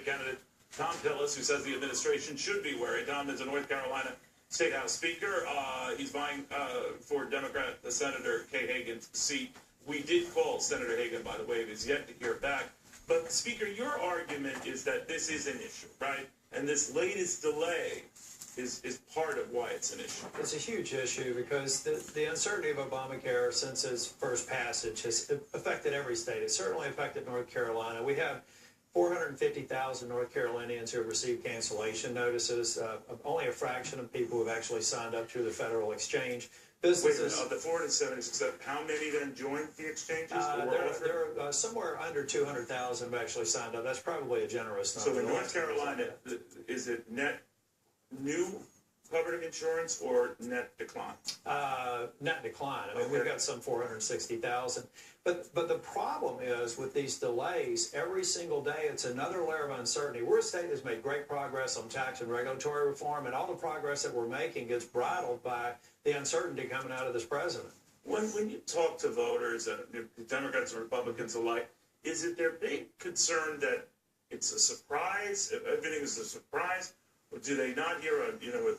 candidate Thom Tillis, who says the administration should be worried. Thom is a North Carolina State House Speaker. He's vying for Democrat Senator Kay Hagan's seat. We did call Senator Hagan, by the way. It is yet to hear back. But, Speaker, your argument is that this is an issue, right? And this latest delay is part of why it's an issue. It's a huge issue because the uncertainty of Obamacare since its first passage has affected every state. It certainly affected North Carolina. We have 450,000 North Carolinians who have received cancellation notices. Only a fraction of people have actually signed up through the federal exchange. Businesses. Wait a minute, of the 476, how many then joined the exchanges? There are somewhere under 200,000 have actually signed up. That's probably a generous number. So in North Carolina, is it net new covered insurance or net decline? Net decline. I mean, we've got some 460,000. But the problem is with these delays, every single day it's another layer of uncertainty. We're a state that's made great progress on tax and regulatory reform, and all the progress that we're making gets bridled by the uncertainty coming out of this president. When you talk to voters, Democrats and Republicans alike, is it their big concern that it's a surprise, everything is a surprise? Or do they not hear,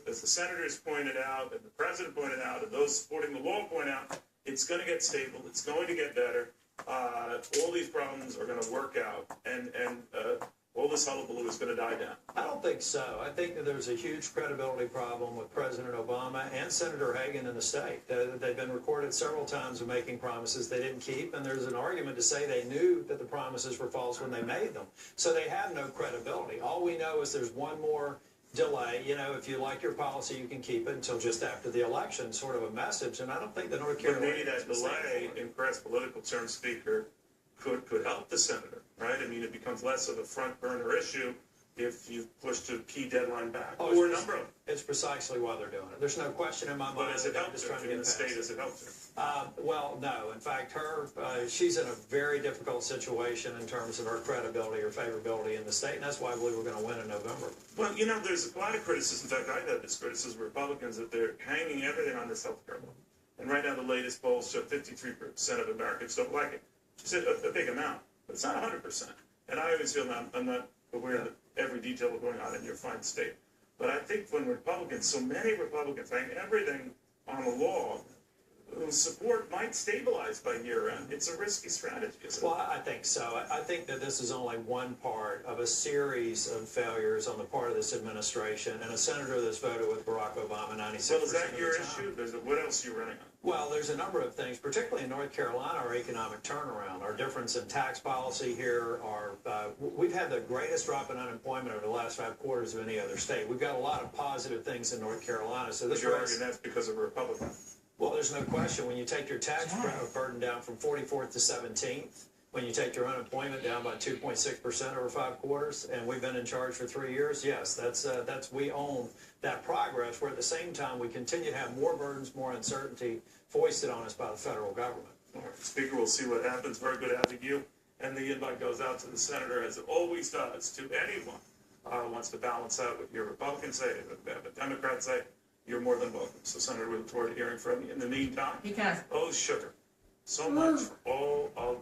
as the senators pointed out, and the president pointed out, and those supporting the law point out, it's going to get stable, it's going to get better, all these problems are going to work out, and all this hullabaloo is going to die down? I don't think so. I think that there's a huge credibility problem with President Obama and Senator Hagan in the state. They've been recorded several times of making promises they didn't keep, and there's an argument to say they knew that the promises were false when they made them. So they have no credibility. All we know is there's one more delay. If you like your policy, you can keep it until just after the election, sort of a message. And I don't think the North Carolina... But maybe that delay, in press political terms, Speaker, could help the senator, right? I mean, it becomes less of a front burner issue if you push the key deadline back. Or a number of them. It's precisely why they're doing it. There's no question in my mind. But has it helped her in the state? Has it helped her? Well, no. In fact, she's in a very difficult situation in terms of her credibility or favorability in the state, and that's why I believe we're going to win in November. Well, there's a lot of criticism. In fact, I've had this criticism of Republicans that they're hanging everything on this health care law. And right now, the latest polls show 53% of Americans don't like it. It's a big amount, but it's not 100%. And I always feel I'm not aware of every detail of going on in your fine state. But I think when so many Republicans hang everything on the law, support might stabilize by year end. It's a risky strategy, isn't it? Well, I think so. I think that this is only one part of a series of failures on the part of this administration and a senator that's voted with Barack Obama 96% Well, is that your issue? What else are you running on? Well, there's a number of things, particularly in North Carolina, our economic turnaround, our difference in tax policy here. We've had the greatest drop in unemployment over the last 5 quarters of any other state. We've got a lot of positive things in North Carolina. So this you're arguing that's because of a Republican? Well, there's no question. When you take your tax burden down from 44th to 17th, when you take your unemployment down by 2.6% over 5 quarters, and we've been in charge for 3 years, yes, that's we own that progress, where at the same time we continue to have more burdens, more uncertainty foisted on us by the federal government. All right, Speaker, we'll see what happens. Very good having you. And the invite goes out to the senator, as it always does, to anyone who wants to balance out what your Republicans say, what the Democrats say. You're more than welcome. So, Senator, we look forward to hearing from you. In the meantime, Because oh, sugar, so much for all of